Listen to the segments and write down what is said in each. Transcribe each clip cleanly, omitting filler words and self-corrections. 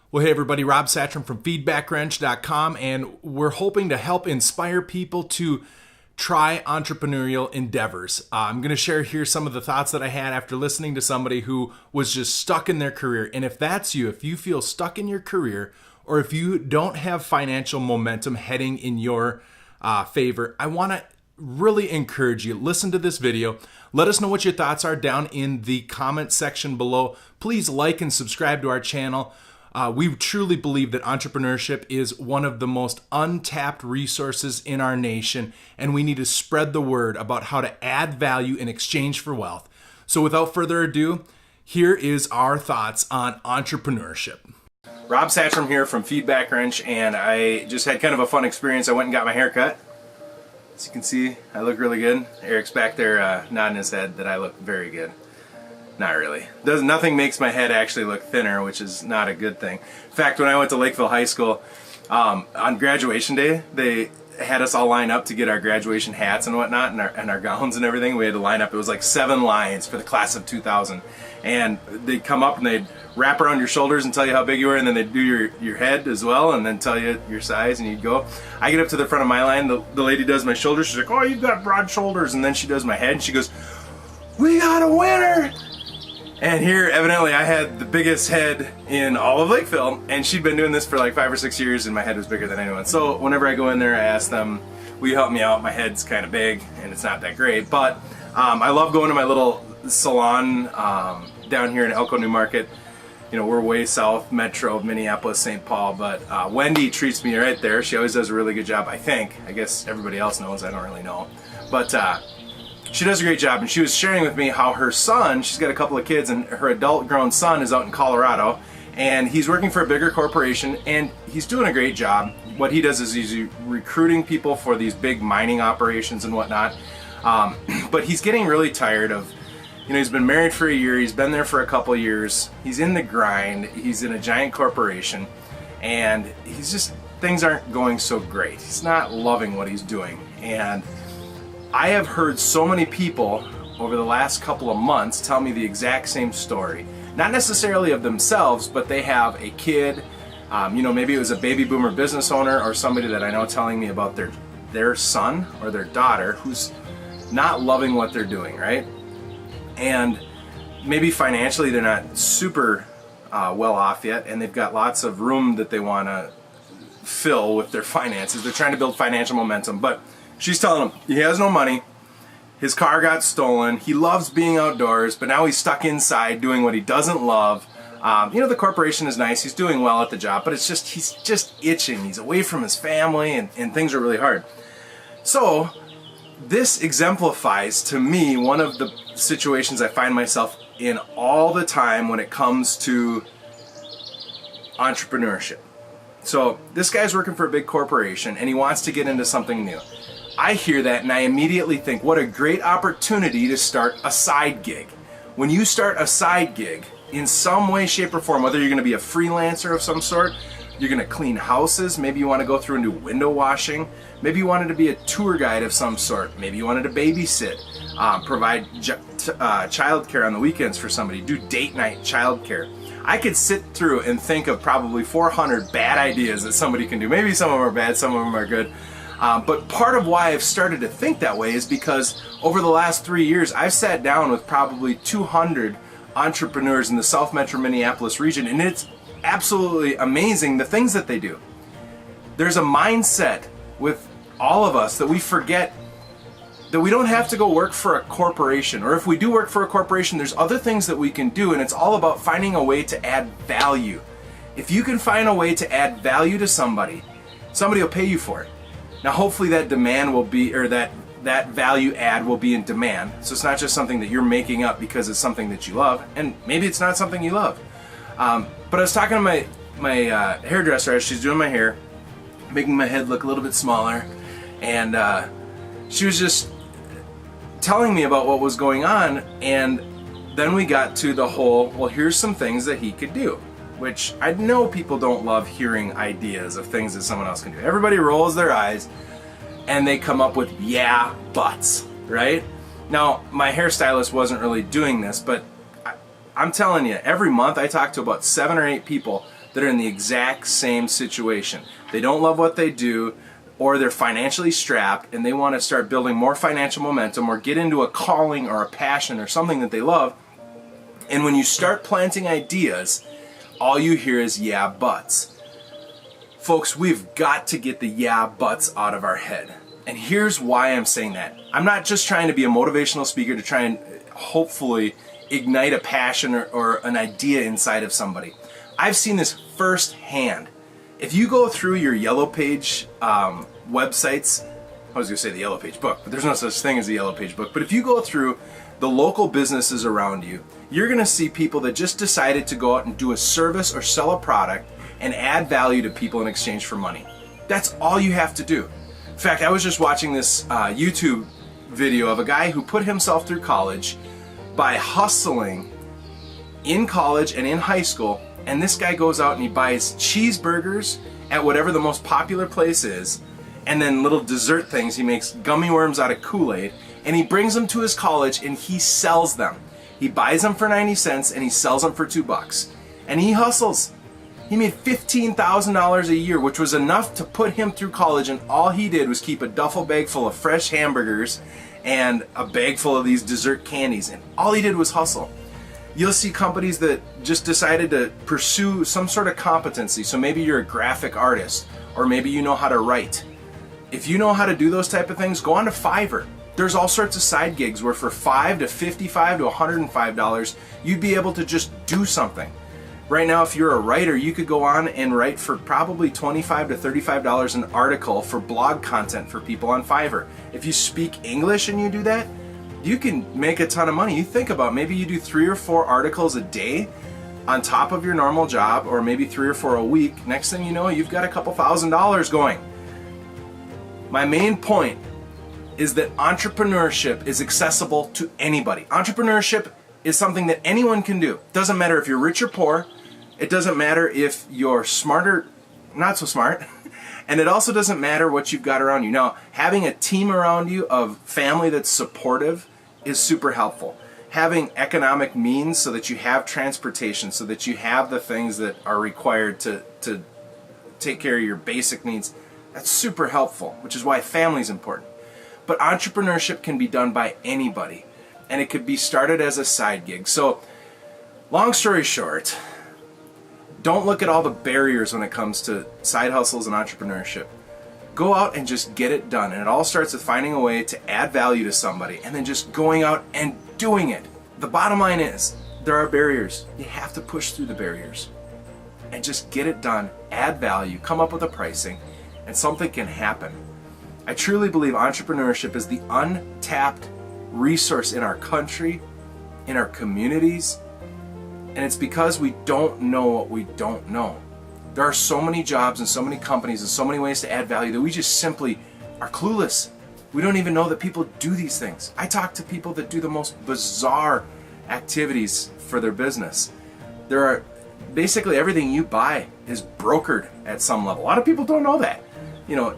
Well, hey everybody, Rob Satcham from feedbackwrench.com, and we're hoping to help inspire people to try entrepreneurial endeavors. I'm going to share here some of the thoughts that I had after listening to somebody who was just stuck in their career. And if that's you, if you feel stuck in your career, or if you don't have financial momentum heading in your favor, I want to really encourage you, listen to this video. Let us know what your thoughts are down in the comment section below. Please like and subscribe to our channel. We truly believe that entrepreneurship is one of the most untapped resources in our nation, and we need to spread the word about how to add value in exchange for wealth. So without further ado, here is our thoughts on entrepreneurship. Rob Satcham here from Feedback Wrench, and I just had kind of a fun experience. I went and got my hair cut. As you can see, I look really good. Eric's back there nodding his head that I look very good. Not really. Nothing makes my head actually look thinner, which is not a good thing. In fact, when I went to Lakeville High School, on graduation day, they had us all line up to get our graduation hats and whatnot, and our gowns and everything. We had to line up. It was like 7 lines for the class of 2000. And they'd come up and they'd wrap around your shoulders and tell you how big you were, and then they'd do your head as well, and then tell you your size, and you'd go. I get up to the front of my line, the lady does my shoulders. She's like, "Oh, you've got broad shoulders." And then she does my head, and she goes, "We got a winner!" And here, evidently, I had the biggest head in all of Lakeville, and she'd been doing this for like 5 or 6 years, and my head was bigger than anyone. So whenever I go in there, I ask them, "Will you help me out? My head's kind of big, and it's not that great." But I love going to my little salon down here in Elko, New Market. You know, we're way south, Metro, Minneapolis, St. Paul, but Wendy treats me right there. She always does a really good job, I think. I guess everybody else knows, I don't really know. But she does a great job, and she was sharing with me how her son, she's got a couple of kids, and her adult grown son is out in Colorado, and he's working for a bigger corporation, and he's doing a great job. What he does is he's recruiting people for these big mining operations and whatnot, but he's getting really tired of, you know, he's been married for a year, he's been there for a couple of years, he's in the grind, he's in a giant corporation, and he's just, things aren't going so great. He's not loving what he's doing, and I have heard so many people over the last couple of months tell me the exact same story. Not necessarily of themselves, but they have a kid, you know, maybe it was a baby boomer business owner or somebody that I know telling me about their son or their daughter who's not loving what they're doing, right? And maybe financially they're not super well off yet, and they've got lots of room that they want to fill with their finances. They're trying to build financial momentum, but she's telling him he has no money, his car got stolen, he loves being outdoors, but now he's stuck inside doing what he doesn't love. You know, the corporation is nice, he's doing well at the job, but it's just, he's just itching. He's away from his family, and things are really hard. So this exemplifies to me one of the situations I find myself in all the time when it comes to entrepreneurship. So this guy's working for a big corporation, and he wants to get into something new. I hear that and I immediately think, what a great opportunity to start a side gig. When you start a side gig, in some way, shape, or form, whether you're going to be a freelancer of some sort, you're going to clean houses, maybe you want to go through and do window washing, maybe you wanted to be a tour guide of some sort, maybe you wanted to babysit, provide childcare on the weekends for somebody, do date night childcare. I could sit through and think of probably 400 bad ideas that somebody can do. Maybe some of them are bad, some of them are good. But part of why I've started to think that way is because over the last 3 years, I've sat down with probably 200 entrepreneurs in the South Metro Minneapolis region, and it's absolutely amazing the things that they do. There's a mindset with all of us that we forget that we don't have to go work for a corporation, or if we do work for a corporation, there's other things that we can do, and it's all about finding a way to add value. If you can find a way to add value to somebody, somebody will pay you for it. Now hopefully that demand will be, or that value add will be in demand. So it's not just something that you're making up because it's something that you love, and maybe it's not something you love. But I was talking to my hairdresser as she's doing my hair, making my head look a little bit smaller, and she was just telling me about what was going on, and then we got to the whole, well, here's some things that he could do. Which I know people don't love hearing ideas of things that someone else can do. Everybody rolls their eyes and they come up with yeah buts, right? Now, my hairstylist wasn't really doing this, but I'm telling you, every month I talk to about 7 or 8 people that are in the exact same situation. They don't love what they do, or they're financially strapped and they want to start building more financial momentum or get into a calling or a passion or something that they love. And when you start planting ideas, all you hear is yeah, buts. Folks, we've got to get the yeah, buts out of our head. And here's why I'm saying that. I'm not just trying to be a motivational speaker to try and hopefully ignite a passion or an idea inside of somebody. I've seen this firsthand. If you go through your Yellow Page websites, I was going to say the Yellow Page book, but there's no such thing as a Yellow Page book. But if you go through the local businesses around you, you're going to see people that just decided to go out and do a service or sell a product and add value to people in exchange for money. That's all you have to do. In fact, I was just watching this YouTube video of a guy who put himself through college by hustling in college and in high school. And this guy goes out and he buys cheeseburgers at whatever the most popular place is, and then little dessert things. He makes gummy worms out of Kool-Aid, and he brings them to his college and he sells them. He buys them for 90 cents and he sells them for $2. And he hustles. He made $15,000 a year, which was enough to put him through college, and all he did was keep a duffel bag full of fresh hamburgers and a bag full of these dessert candies, and all he did was hustle. You'll see companies that just decided to pursue some sort of competency. So maybe you're a graphic artist, or maybe you know how to write. If you know how to do those type of things, go on to Fiverr. There's all sorts of side gigs where for $5 to $55 to $105, you'd be able to just do something. Right now, if you're a writer, you could go on and write for probably $25 to $35 an article for blog content for people on Fiverr. If you speak English and you do that, you can make a ton of money. You think about maybe you do 3 or 4 articles a day on top of your normal job, or maybe 3 or 4 a week. Next thing you know, you've got a couple $1,000s going. My main point is that entrepreneurship is accessible to anybody. Entrepreneurship is something that anyone can do. Doesn't matter if you're rich or poor. It doesn't matter if you're smart or not so smart. And it also doesn't matter what you've got around you. Now, having a team around you of family that's supportive is super helpful. Having economic means so that you have transportation, so that you have the things that are required to take care of your basic needs, that's super helpful, which is why family is important. But entrepreneurship can be done by anybody, and it could be started as a side gig. So, long story short, don't look at all the barriers when it comes to side hustles and entrepreneurship. Go out and just get it done. And it all starts with finding a way to add value to somebody and then just going out and doing it. The bottom line is, there are barriers. You have to push through the barriers and just get it done, add value, come up with a pricing, and something can happen. I truly believe entrepreneurship is the untapped resource in our country, in our communities, and it's because we don't know what we don't know. There are so many jobs and so many companies and so many ways to add value that we just simply are clueless. We don't even know that people do these things. I talk to people that do the most bizarre activities for their business. There are basically everything you buy is brokered at some level. A lot of people don't know that. You know,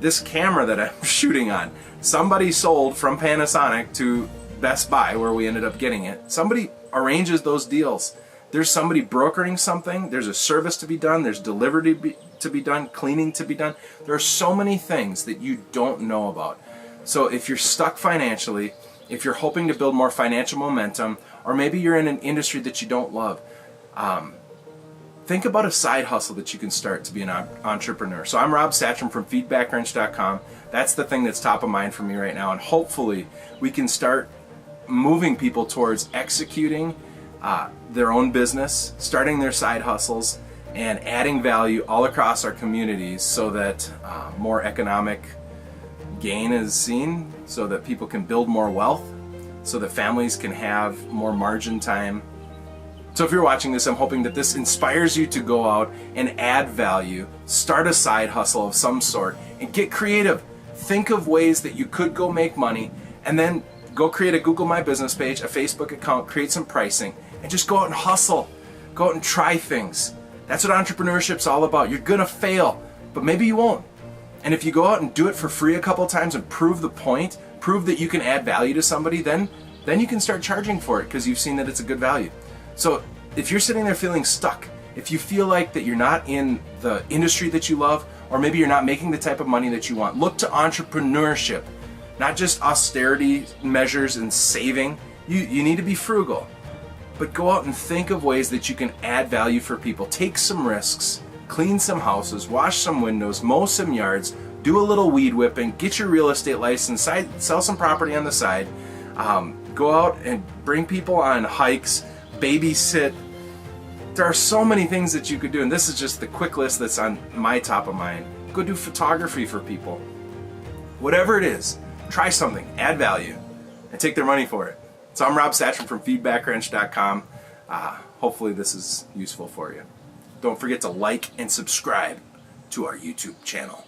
this camera that I'm shooting on, somebody sold from Panasonic to Best Buy, where we ended up getting it. Somebody arranges those deals. There's somebody brokering something. There's a service to be done. There's delivery to be done, cleaning to be done. There are so many things that you don't know about. So if you're stuck financially, if you're hoping to build more financial momentum, or maybe you're in an industry that you don't love, think about a side hustle that you can start to be an entrepreneur. So I'm Rob Satcham from feedbackwrench.com. That's the thing that's top of mind for me right now, and hopefully we can start moving people towards executing their own business, starting their side hustles, and adding value all across our communities so that more economic gain is seen, so that people can build more wealth, so that families can have more margin time. So if you're watching this, I'm hoping that this inspires you to go out and add value, start a side hustle of some sort, and get creative. Think of ways that you could go make money, and then go create a Google My Business page, a Facebook account, create some pricing, and just go out and hustle. Go out and try things. That's what entrepreneurship's all about. You're gonna fail, but maybe you won't. And if you go out and do it for free a couple times and prove the point, prove that you can add value to somebody, then you can start charging for it because you've seen that it's a good value. So if you're sitting there feeling stuck If you feel like that you're not in the industry that you love, or maybe you're not making the type of money that you want, look to entrepreneurship. Not just austerity measures and saving. You need to be frugal, but go out and think of ways that you can add value for people. Take some risks, clean some houses, wash some windows, mow some yards, do a little weed whipping, get your real estate license, sell some property on the side, go out and bring people on hikes, babysit. There are so many things that you could do, and this is just the quick list that's on my top of mind. Go do photography for people. Whatever it is, try something, add value, and take their money for it. So I'm Rob Satcham from feedbackwrench.com. Hopefully this is useful for you. Don't forget to like and subscribe to our YouTube channel.